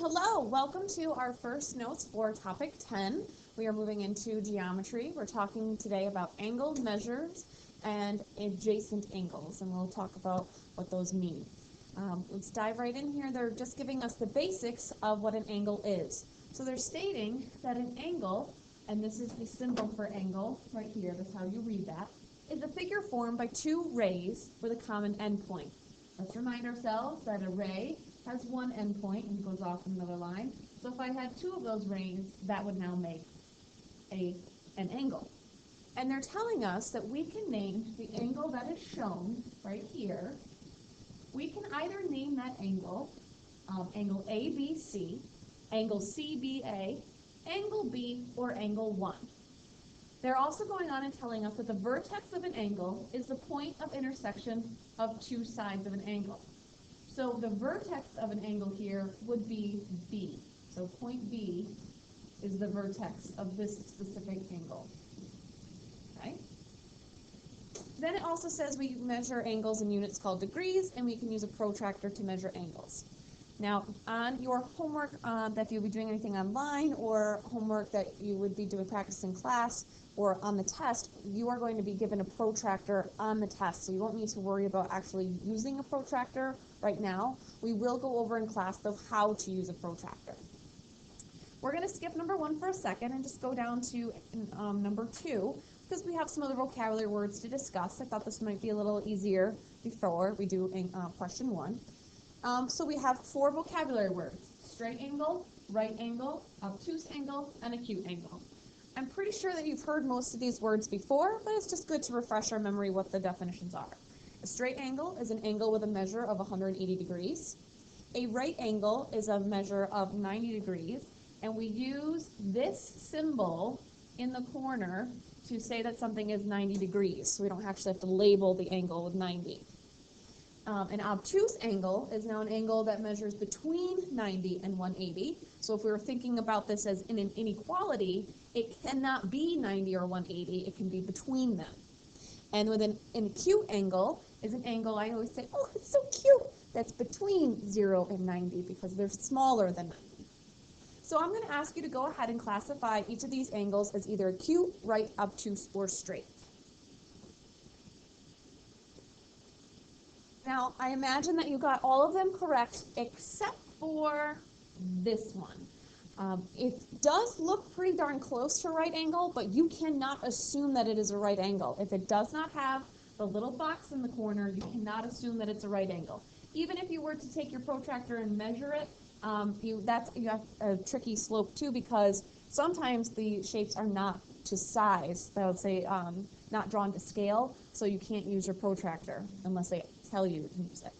Hello, welcome to our first notes for topic 10. We are moving into geometry. We're talking today about angled measures and adjacent angles, and we'll talk about what those mean. Let's dive right in here. They're just giving us the basics of what an angle is. So they're stating that an angle, and this is the symbol for angle right here, that's how you read that, is a figure formed by two rays with a common endpoint. Let's remind ourselves that a ray has one endpoint and goes off another line. So if I had two of those rays, that would now make an angle. And they're telling us that we can name the angle that is shown right here. We can either name that angle, angle ABC, angle CBA, angle B, or angle 1. They're also going on and telling us that the vertex of an angle is the point of intersection of two sides of an angle. So the vertex of an angle here would be B. So point B is the vertex of this specific angle. Okay? Then it also says we measure angles in units called degrees, and we can use a protractor to measure angles. Now, on your homework, if you'll be doing anything online or homework that you would be doing practice in class or on the test, you are going to be given a protractor on the test, so you won't need to worry about actually using a protractor right now. We will go over in class, though, how to use a protractor. We're going to skip number 1 for a second and just go down to number 2, because we have some other vocabulary words to discuss. I thought this might be a little easier before we do question 1. So we have 4 vocabulary words: straight angle, right angle, obtuse angle, and acute angle. I'm pretty sure that you've heard most of these words before, but it's just good to refresh our memory what the definitions are. A straight angle is an angle with a measure of 180 degrees. A right angle is a measure of 90 degrees, and we use this symbol in the corner to say that something is 90 degrees, so we don't actually have to label the angle with 90. An obtuse angle is now an angle that measures between 90 and 180. So if we were thinking about this as in an inequality, it cannot be 90 or 180. It can be between them. And with an acute angle is an angle, I always say, oh, it's so cute, that's between 0 and 90 because they're smaller than 90. So I'm going to ask you to go ahead and classify each of these angles as either acute, right, obtuse, or straight. Now, I imagine that you got all of them correct except for this one. It does look pretty darn close to a right angle, but you cannot assume that it is a right angle. If it does not have the little box in the corner, you cannot assume that it's a right angle. Even if you were to take your protractor and measure it, you have a tricky slope too, because sometimes the shapes are not to size. I would say not drawn to scale, so you can't use your protractor unless they tell you to use it.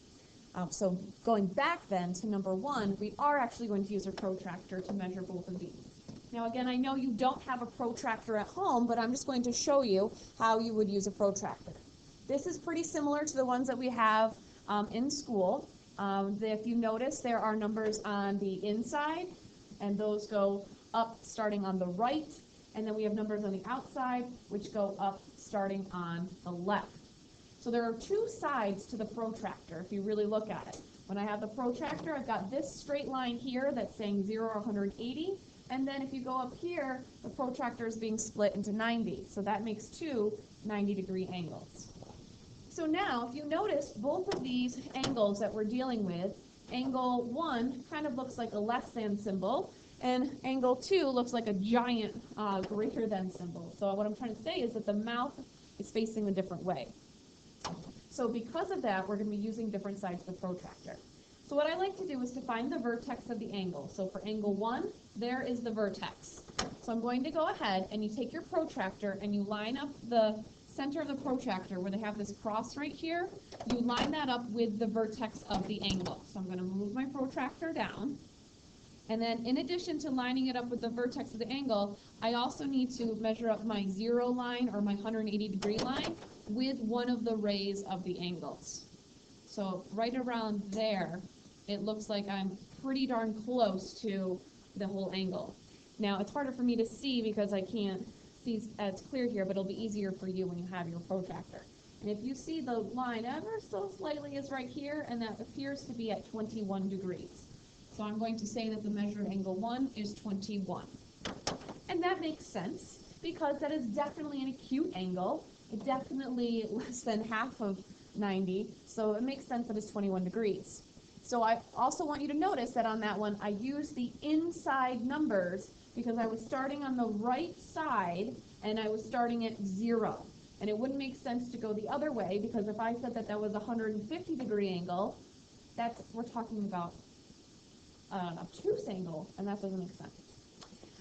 So going back then to number 1, we are actually going to use a protractor to measure both of these. Now again, I know you don't have a protractor at home, but I'm just going to show you how you would use a protractor. This is pretty similar to the ones that we have in school. If you notice, there are numbers on the inside, and those go up starting on the right, and then we have numbers on the outside, which go up starting on the left. So there are 2 sides to the protractor if you really look at it. When I have the protractor, I've got this straight line here that's saying 0 or 180, and then if you go up here, the protractor is being split into 90. So that makes 2 90-degree angles. So now, if you notice, both of these angles that we're dealing with, angle 1 kind of looks like a less than symbol, and angle 2 looks like a giant greater than symbol. So what I'm trying to say is that the mouth is facing a different way. So because of that, we're going to be using different sides of the protractor. So what I like to do is to find the vertex of the angle. So for angle 1, there is the vertex. So I'm going to go ahead and you take your protractor and you line up the center of the protractor where they have this cross right here. You line that up with the vertex of the angle. So I'm going to move my protractor down. And then in addition to lining it up with the vertex of the angle, I also need to measure up my 0 line or my 180-degree line with one of the rays of the angles. So right around there, it looks like I'm pretty darn close to the whole angle. Now, it's harder for me to see because I can't see as clear here, but it'll be easier for you when you have your protractor. And if you see the line ever so slightly is right here, and that appears to be at 21 degrees. So I'm going to say that the measure of angle 1 is 21. And that makes sense because that is definitely an acute angle. It's definitely less than half of 90, so it makes sense that it's 21 degrees. So I also want you to notice that on that one, I used the inside numbers because I was starting on the right side and I was starting at 0. And it wouldn't make sense to go the other way because if I said that that was a 150 degree angle, we're talking about an obtuse angle, and that doesn't make sense.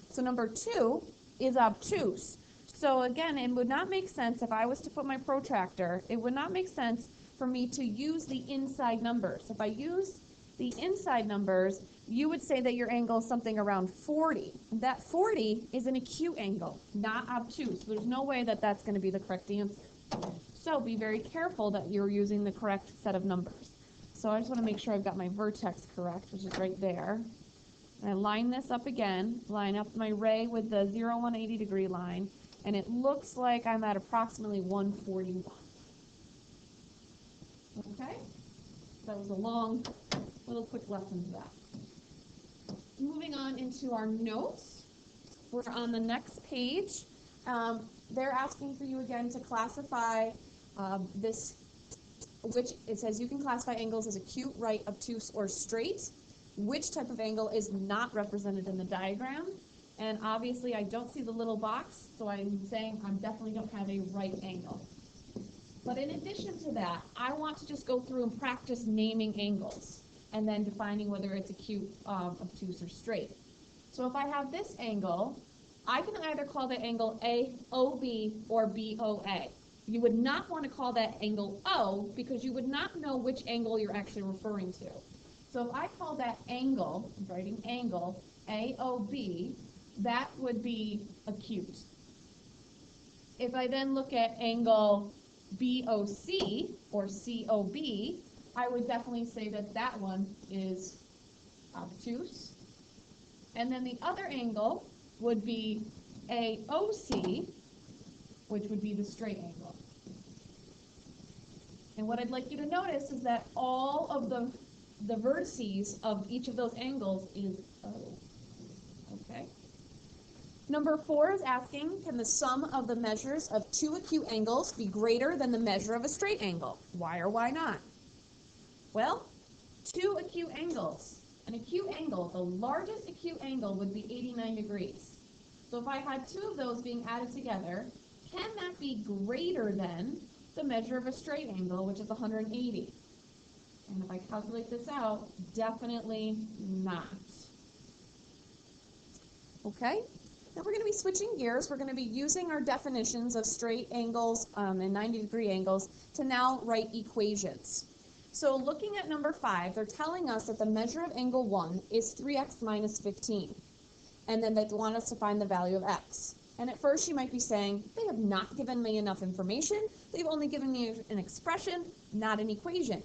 So number 2 is obtuse. So again, it would not make sense if I was to put my protractor, it would not make sense for me to use the inside numbers. If I use the inside numbers, you would say that your angle is something around 40. That 40 is an acute angle, not obtuse. There's no way that that's going to be the correct answer. So be very careful that you're using the correct set of numbers. So I just want to make sure I've got my vertex correct, which is right there. And I line this up again, line up my ray with the 0, 180 degree line, and it looks like I'm at approximately 141. Okay? That was a long, little quick lesson to that. Moving on into our notes, we're on the next page. They're asking for you again to classify which it says you can classify angles as acute, right, obtuse, or straight. Which type of angle is not represented in the diagram? And obviously I don't see the little box, so I'm saying I definitely don't have a right angle. But in addition to that, I want to just go through and practice naming angles and then defining whether it's acute, obtuse, or straight. So if I have this angle, I can either call the angle AOB or BOA. You would not want to call that angle O because you would not know which angle you're actually referring to. So if I call that angle, I'm writing angle, AOB, that would be acute. If I then look at angle BOC or COB, I would definitely say that that one is obtuse. And then the other angle would be AOC, which would be the straight angle. And what I'd like you to notice is that all of the vertices of each of those angles is O. Okay? Number 4 is asking, can the sum of the measures of 2 acute angles be greater than the measure of a straight angle? Why or why not? Well, 2 acute angles. An acute angle, the largest acute angle would be 89 degrees. So if I had 2 of those being added together, can that be greater than the measure of a straight angle, which is 180? And if I calculate this out, definitely not. Okay? Now we're going to be switching gears. We're going to be using our definitions of straight angles and 90-degree angles to now write equations. So looking at number 5, they're telling us that the measure of angle 1 is 3x minus 15. And then they want us to find the value of x. And at first you might be saying, they have not given me enough information. They've only given me an expression, not an equation.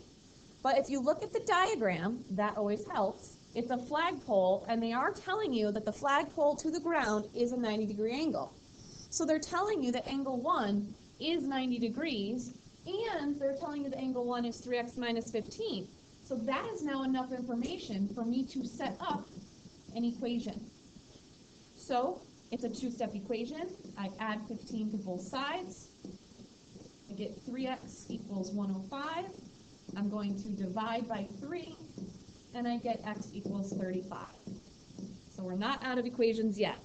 But if you look at the diagram, that always helps. It's a flagpole, and they are telling you that the flagpole to the ground is a 90-degree angle. So they're telling you that angle 1 is 90 degrees, and they're telling you that angle 1 is 3x minus 15. So that is now enough information for me to set up an equation. So it's a 2-step equation. I add 15 to both sides. I get 3x equals 105. I'm going to divide by 3, and I get x equals 35. So we're not out of equations yet.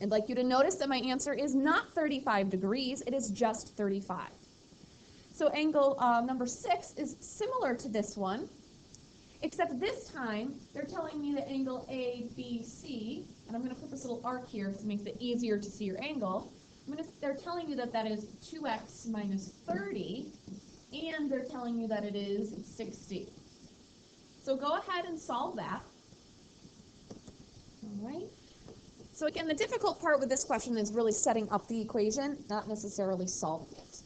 I'd like you to notice that my answer is not 35 degrees, it is just 35. So angle number 6 is similar to this one, except this time they're telling me that angle ABC, and I'm going to put this little arc here so it makes it easier to see your angle. They're telling you that that is 2x minus 30, and they're telling you that it is 60. So go ahead and solve that. All right. So again, the difficult part with this question is really setting up the equation, not necessarily solving it.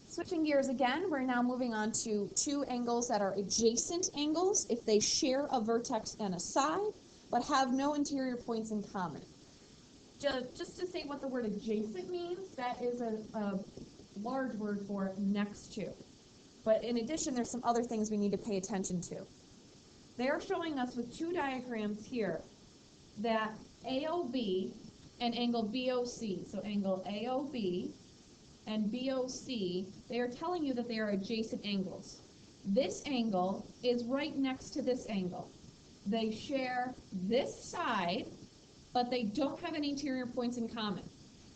Switching gears again, we're now moving on to 2 angles that are adjacent angles if they share a vertex and a side, but have no interior points in common. Just to say what the word adjacent means, that is a large word for next to. But in addition, there's some other things we need to pay attention to. They're showing us with two diagrams here that AOB and angle BOC, so angle AOB and BOC, they are telling you that they are adjacent angles. This angle is right next to this angle. They share this side, but they don't have any interior points in common.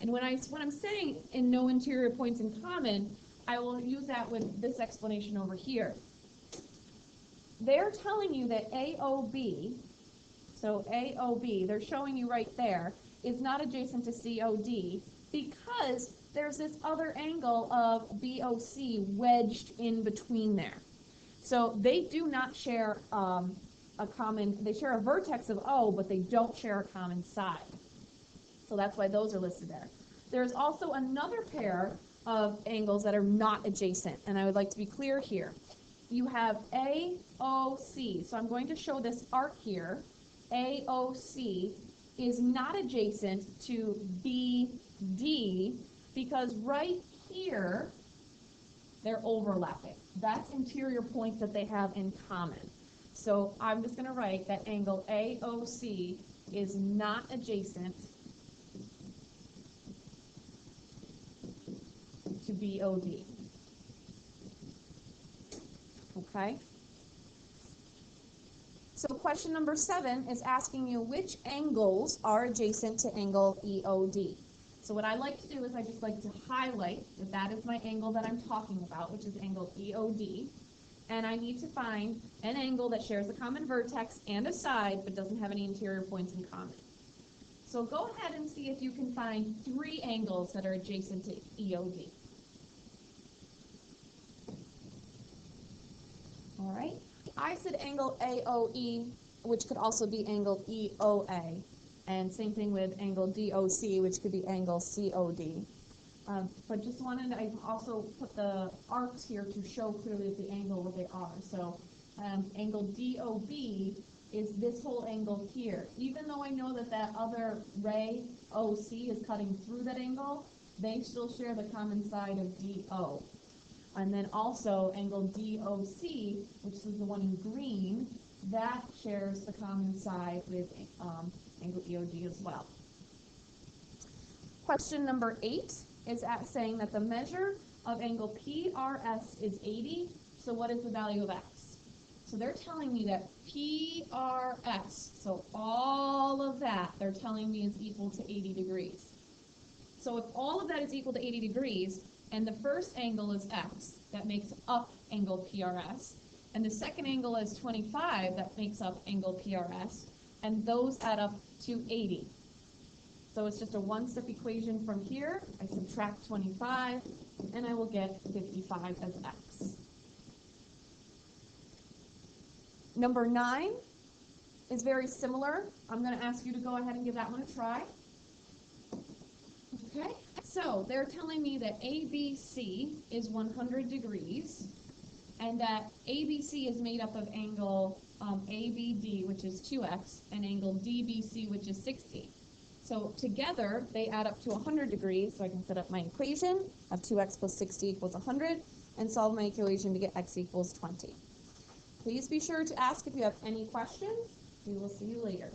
And when I'm saying in no interior points in common, I will use that with this explanation over here. They're telling you that AOB, so AOB, they're showing you right there, is not adjacent to COD because there's this other angle of BOC wedged in between there. So they do not share they share a vertex of O, but they don't share a common side. So that's why those are listed there. There's also another pair of angles that are not adjacent, and I would like to be clear here. You have AOC, so I'm going to show this arc here. AOC is not adjacent to BD because right here they're overlapping. That's interior points that they have in common. So I'm just going to write that angle AOC is not adjacent to BOD. Okay? So question number 7 is asking you which angles are adjacent to angle EOD. So what I like to do is I just like to highlight that that is my angle that I'm talking about, which is angle EOD. And I need to find an angle that shares a common vertex and a side, but doesn't have any interior points in common. So go ahead and see if you can find 3 angles that are adjacent to EOD. All right. I said angle AOE, which could also be angle EOA. And same thing with angle DOC, which could be angle COD. But just wanted, I also put the arcs here to show clearly the angle what they are. So angle DOB is this whole angle here. Even though I know that that other ray OC is cutting through that angle, they still share the common side of DO. And then also angle DOC, which is the one in green, that shares the common side with angle EOD as well. Question number 8 is saying that the measure of angle PRS is 80, so what is the value of X? So they're telling me that PRS, so all of that, they're telling me is equal to 80 degrees. So if all of that is equal to 80 degrees, and the first angle is X, that makes up angle PRS, and the second angle is 25, that makes up angle PRS, and those add up to 80. So it's just a one-step equation from here. I subtract 25, and I will get 55 as X. Number 9 is very similar. I'm going to ask you to go ahead and give that one a try. Okay, so they're telling me that ABC is 100 degrees, and that ABC is made up of angle ABD, which is 2x, and angle DBC, which is 60. So together, they add up to 100 degrees, so I can set up my equation of 2x plus 60 equals 100, and solve my equation to get x equals 20. Please be sure to ask if you have any questions. We will see you later.